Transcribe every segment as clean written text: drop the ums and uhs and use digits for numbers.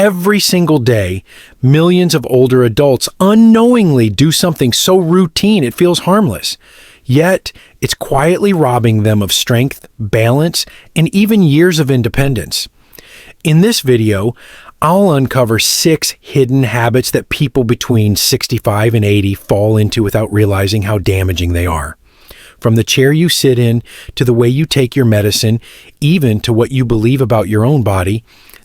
Every single day, millions of older adults unknowingly do something so routine it feels harmless. Yet, it's quietly robbing them of strength, balance, and even years of independence. In this video, I'll uncover 6 hidden habits that people between 65 and 80 fall into without realizing how damaging they are. From the chair you sit in, to the way you take your medicine, even to what you believe about your own body,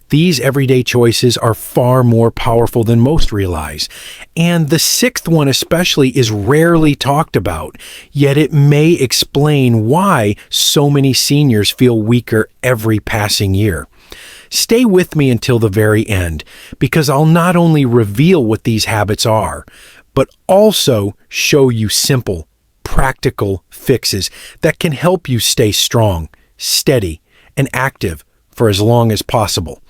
these everyday choices are far more powerful than most realize. And the 6th one especially is rarely talked about, yet it may explain why so many seniors feel weaker every passing year. Stay with me until the very end, because I'll not only reveal what these habits are, but also show you simple, practical fixes that can help you stay strong, steady, and active for as long as possible.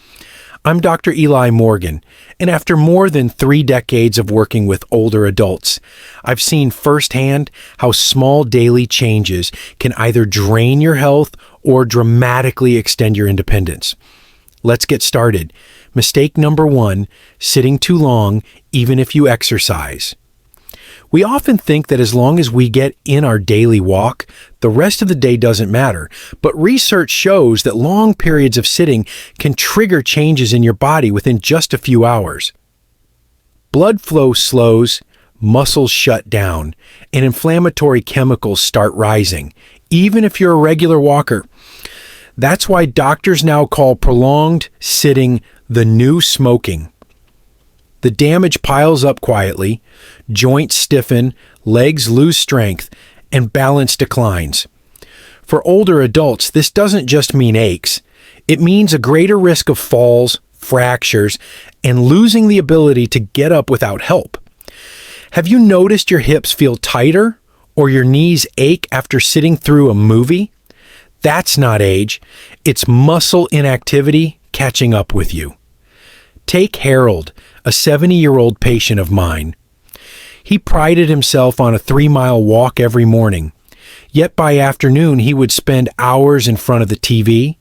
I'm Dr. Eli Morgan, and after more than 3 decades of working with older adults, I've seen firsthand how small daily changes can either drain your health or dramatically extend your independence. Let's get started. Mistake number 1, sitting too long, even if you exercise. We often think that as long as we get in our daily walk, the rest of the day doesn't matter. But research shows that long periods of sitting can trigger changes in your body within just a few hours. Blood flow slows, muscles shut down, and inflammatory chemicals start rising, even if you're a regular walker. That's why doctors now call prolonged sitting the new smoking. The damage piles up quietly, joints stiffen, legs lose strength, and balance declines. For older adults, this doesn't just mean aches. It means a greater risk of falls, fractures, and losing the ability to get up without help. Have you noticed your hips feel tighter or your knees ache after sitting through a movie? That's not age. It's muscle inactivity catching up with you. Take Harold, a 70-year-old patient of mine. He prided himself on a 3-mile walk every morning. Yet by afternoon, he would spend hours in front of the TV.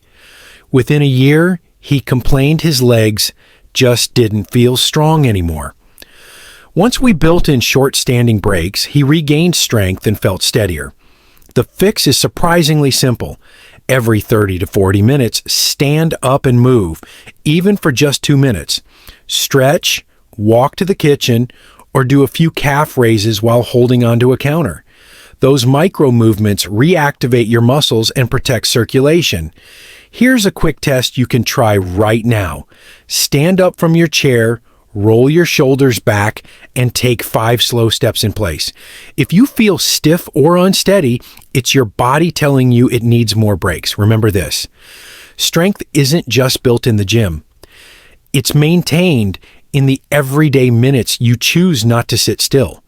Within a year, he complained his legs just didn't feel strong anymore. Once we built in short standing breaks, he regained strength and felt steadier. The fix is surprisingly simple. Every 30 to 40 minutes, stand up and move, even for just 2 minutes. Stretch, walk to the kitchen, or do a few calf raises while holding onto a counter. Those micro movements reactivate your muscles and protect circulation. Here's a quick test you can try right now. Stand up from your chair, roll your shoulders back, and take 5 slow steps in place. If you feel stiff or unsteady, it's your body telling you it needs more breaks. Remember this. Strength isn't just built in the gym. It's maintained in the everyday minutes you choose not to sit still.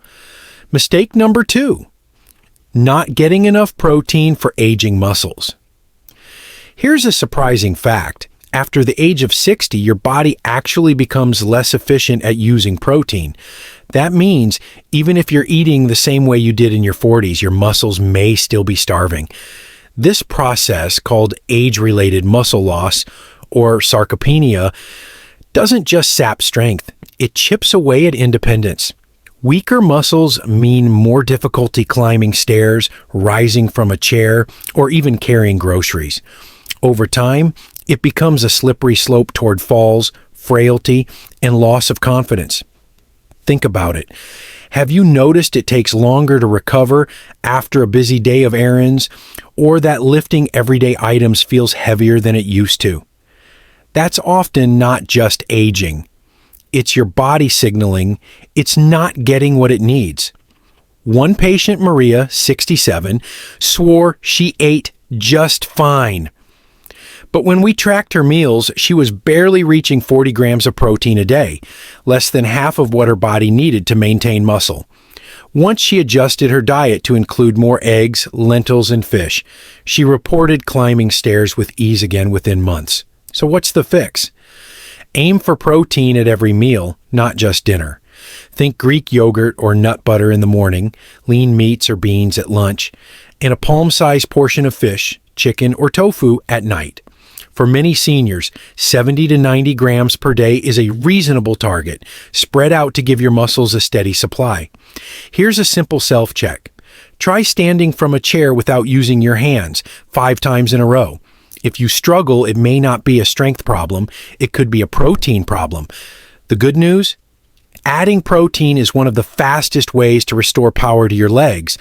Mistake number 2, not getting enough protein for aging muscles. Here's a surprising fact. After the age of 60, your body actually becomes less efficient at using protein. That means even if you're eating the same way you did in your 40s, your muscles may still be starving. This process, called age-related muscle loss, or sarcopenia, doesn't just sap strength. It chips away at independence. Weaker muscles mean more difficulty climbing stairs, rising from a chair, or even carrying groceries. Over time, it becomes a slippery slope toward falls, frailty, and loss of confidence. Think about it. Have you noticed it takes longer to recover after a busy day of errands, or that lifting everyday items feels heavier than it used to? That's often not just aging. It's your body signaling it's not getting what it needs. One patient, Maria, 67, swore she ate just fine. But when we tracked her meals, she was barely reaching 40 grams of protein a day, less than half of what her body needed to maintain muscle. Once she adjusted her diet to include more eggs, lentils, and fish, she reported climbing stairs with ease again within months. So what's the fix? Aim for protein at every meal, not just dinner. Think Greek yogurt or nut butter in the morning, lean meats or beans at lunch, and a palm-sized portion of fish, chicken, or tofu at night. For many seniors, 70 to 90 grams per day is a reasonable target, spread out to give your muscles a steady supply. Here's a simple self-check. Try standing from a chair without using your hands 5 times in a row. If you struggle, it may not be a strength problem. It could be a protein problem. The good news? Adding protein is one of the fastest ways to restore power to your legs.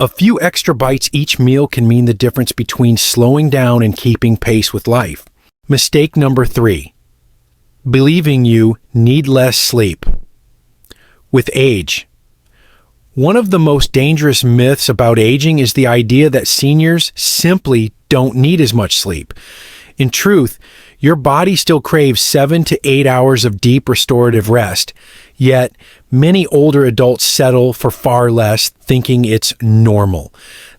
A few extra bites each meal can mean the difference between slowing down and keeping pace with life. Mistake number 3. Believing you need less sleep. With age. One of the most dangerous myths about aging is the idea that seniors simply don't need as much sleep. In truth, your body still craves 7 to 8 hours of deep restorative rest, yet many older adults settle for far less, thinking it's normal.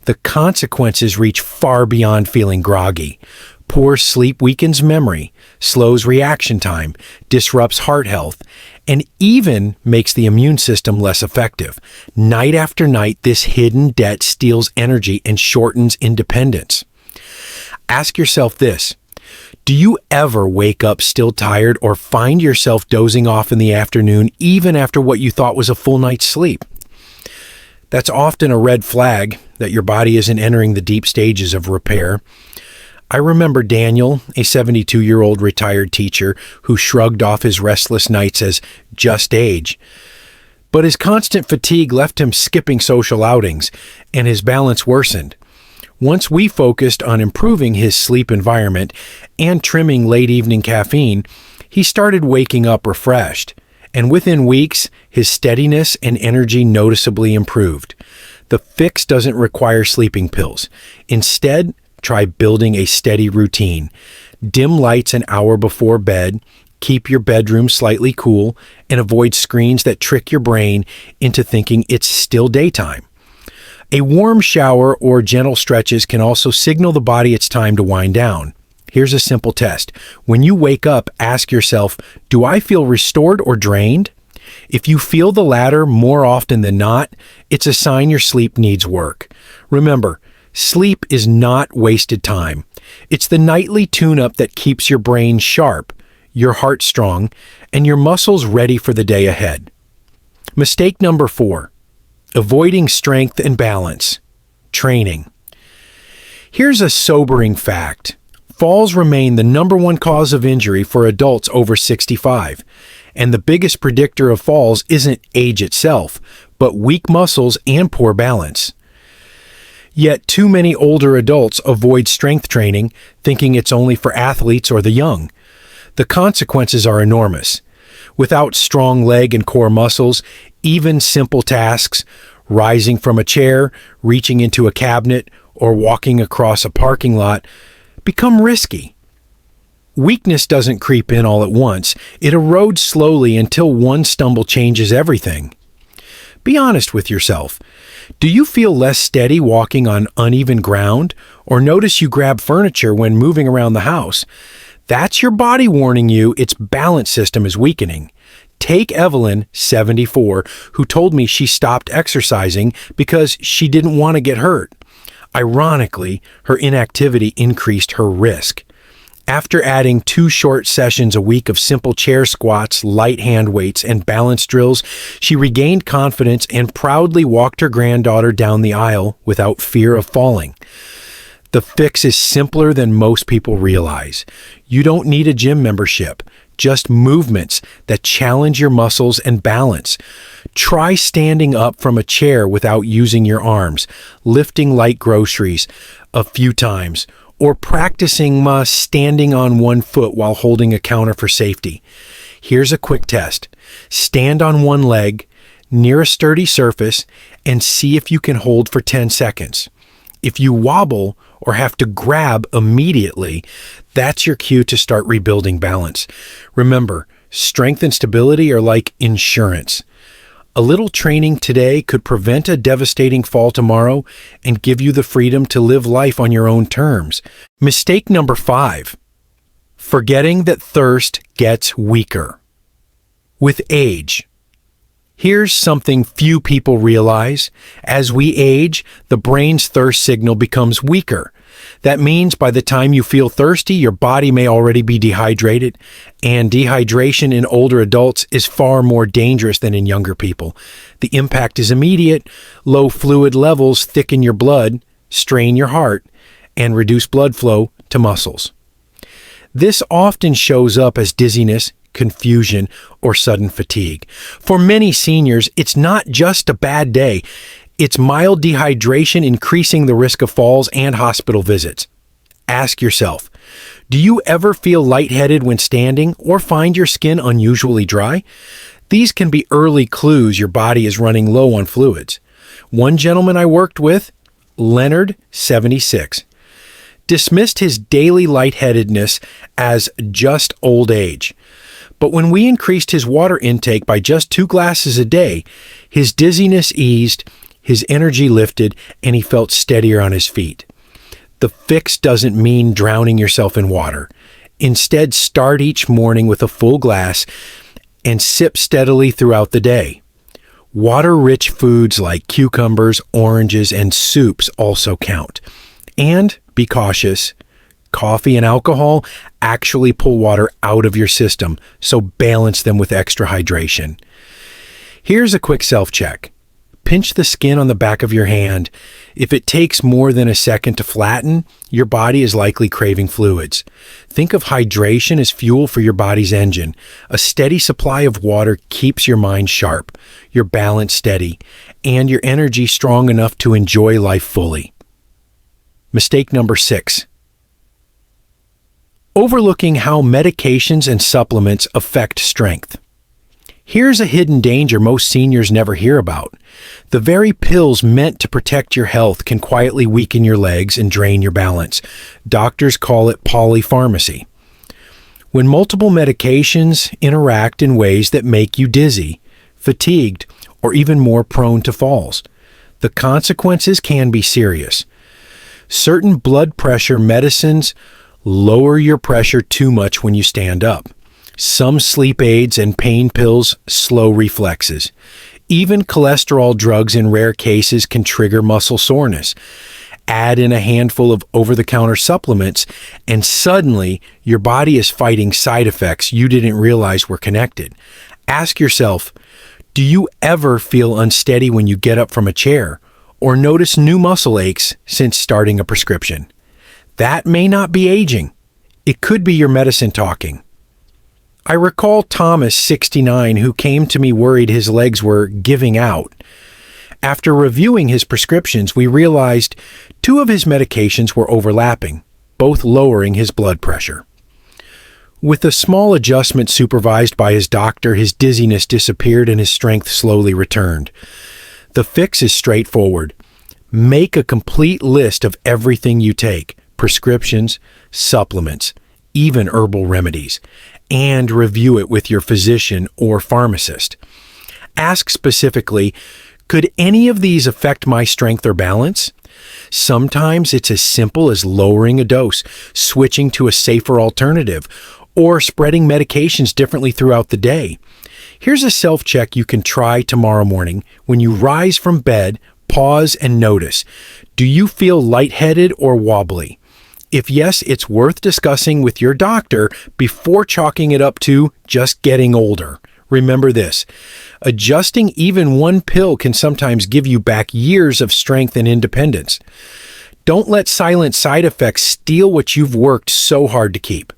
The consequences reach far beyond feeling groggy. Poor sleep weakens memory, slows reaction time, disrupts heart health, and even makes the immune system less effective. Night after night, this hidden debt steals energy and shortens independence. Ask yourself this. Do you ever wake up still tired or find yourself dozing off in the afternoon even after what you thought was a full night's sleep? That's often a red flag that your body isn't entering the deep stages of repair. I remember Daniel, a 72-year-old retired teacher who shrugged off his restless nights as just age. But his constant fatigue left him skipping social outings, and his balance worsened. Once we focused on improving his sleep environment and trimming late evening caffeine, he started waking up refreshed, and within weeks, his steadiness and energy noticeably improved. The fix doesn't require sleeping pills. Instead, try building a steady routine. Dim lights an hour before bed, keep your bedroom slightly cool, and avoid screens that trick your brain into thinking it's still daytime. A warm shower or gentle stretches can also signal the body it's time to wind down. Here's a simple test. When you wake up, ask yourself, do I feel restored or drained? If you feel the latter more often than not, it's a sign your sleep needs work. Remember, sleep is not wasted time. It's the nightly tune-up that keeps your brain sharp, your heart strong, and your muscles ready for the day ahead. Mistake number 4. Avoiding strength and balance. Training. Here's a sobering fact. Falls remain the #1 cause of injury for adults over 65, and the biggest predictor of falls isn't age itself, but weak muscles and poor balance. Yet too many older adults avoid strength training, thinking it's only for athletes or the young. The consequences are enormous. Without strong leg and core muscles, even simple tasks, rising from a chair, reaching into a cabinet, or walking across a parking lot, become risky. Weakness doesn't creep in all at once. It erodes slowly until one stumble changes everything. Be honest with yourself. Do you feel less steady walking on uneven ground, or notice you grab furniture when moving around the house? That's your body warning you its balance system is weakening. Take Evelyn, 74, who told me she stopped exercising because she didn't want to get hurt. Ironically, her inactivity increased her risk. After adding 2 short sessions a week of simple chair squats, light hand weights, and balance drills, she regained confidence and proudly walked her granddaughter down the aisle without fear of falling. The fix is simpler than most people realize. You don't need a gym membership, just movements that challenge your muscles and balance. Try standing up from a chair without using your arms, lifting light groceries a few times, or practicing standing on one foot while holding a counter for safety. Here's a quick test. Stand on one leg, near a sturdy surface, and see if you can hold for 10 seconds. If you wobble or have to grab immediately, that's your cue to start rebuilding balance. Remember, strength and stability are like insurance. A little training today could prevent a devastating fall tomorrow and give you the freedom to live life on your own terms. Mistake number 5. Forgetting that thirst gets weaker. With age. Here's something few people realize. As we age, the brain's thirst signal becomes weaker. That means by the time you feel thirsty, your body may already be dehydrated, and dehydration in older adults is far more dangerous than in younger people. The impact is immediate. Low fluid levels thicken your blood, strain your heart, and reduce blood flow to muscles. This often shows up as dizziness, confusion, or sudden fatigue. For many seniors, it's not just a bad day. It's mild dehydration increasing the risk of falls and hospital visits. Ask yourself, do you ever feel lightheaded when standing or find your skin unusually dry? These can be early clues your body is running low on fluids. One gentleman I worked with, Leonard, 76, dismissed his daily lightheadedness as just old age. But when we increased his water intake by just 2 glasses a day, his dizziness eased, his energy lifted, and he felt steadier on his feet. The fix doesn't mean drowning yourself in water. Instead, start each morning with a full glass and sip steadily throughout the day. Water-rich foods like cucumbers, oranges, and soups also count. And be cautious. Coffee and alcohol actually pull water out of your system, so balance them with extra hydration. Here's a quick self-check. Pinch the skin on the back of your hand. If it takes more than a second to flatten, your body is likely craving fluids. Think of hydration as fuel for your body's engine. A steady supply of water keeps your mind sharp, your balance steady, and your energy strong enough to enjoy life fully. Mistake number 6. Overlooking how medications and supplements affect strength. Here's a hidden danger most seniors never hear about. The very pills meant to protect your health can quietly weaken your legs and drain your balance. Doctors call it polypharmacy. When multiple medications interact in ways that make you dizzy, fatigued, or even more prone to falls, the consequences can be serious. Certain blood pressure medicines lower your pressure too much when you stand up. Some sleep aids and pain pills slow reflexes. Even cholesterol drugs in rare cases can trigger muscle soreness. Add in a handful of over-the-counter supplements, and suddenly your body is fighting side effects you didn't realize were connected. Ask yourself, do you ever feel unsteady when you get up from a chair, or notice new muscle aches since starting a prescription? That may not be aging. It could be your medicine talking. I recall Thomas, 69, who came to me worried his legs were giving out. After reviewing his prescriptions, we realized 2 of his medications were overlapping, both lowering his blood pressure. With a small adjustment supervised by his doctor, his dizziness disappeared and his strength slowly returned. The fix is straightforward. Make a complete list of everything you take, prescriptions, supplements, even herbal remedies, and review it with your physician or pharmacist. Ask specifically, could any of these affect my strength or balance? Sometimes it's as simple as lowering a dose, switching to a safer alternative, or spreading medications differently throughout the day. Here's a self-check you can try tomorrow morning. When you rise from bed, pause and notice. Do you feel lightheaded or wobbly? If yes, it's worth discussing with your doctor before chalking it up to just getting older. Remember this, adjusting even one pill can sometimes give you back years of strength and independence. Don't let silent side effects steal what you've worked so hard to keep.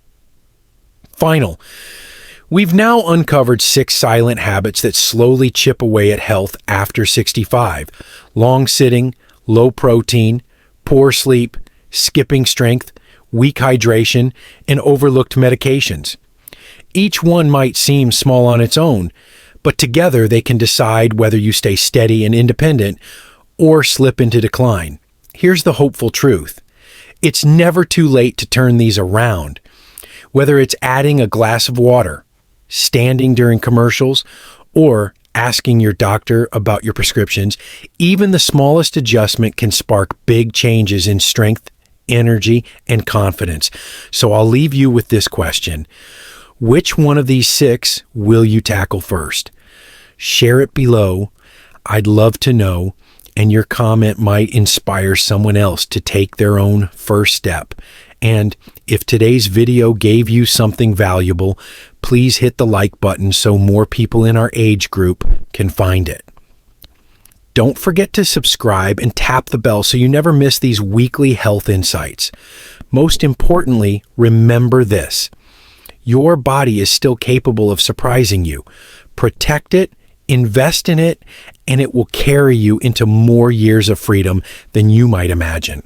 We've now uncovered 6 silent habits that slowly chip away at health after 65. Long sitting, low protein, poor sleep, skipping strength, weak hydration, and overlooked medications. Each one might seem small on its own, but together they can decide whether you stay steady and independent or slip into decline. Here's the hopeful truth. It's never too late to turn these around. Whether it's adding a glass of water, standing during commercials, or asking your doctor about your prescriptions, even the smallest adjustment can spark big changes in strength, energy, and confidence. So I'll leave you with this question. Which one of these 6 will you tackle first? Share it below. I'd love to know. and your comment might inspire someone else to take their own first step. And if today's video gave you something valuable, please hit the like button so more people in our age group can find it. Don't forget to subscribe and tap the bell so you never miss these weekly health insights. Most importantly, remember this: your body is still capable of surprising you. Protect it, invest in it, and it will carry you into more years of freedom than you might imagine.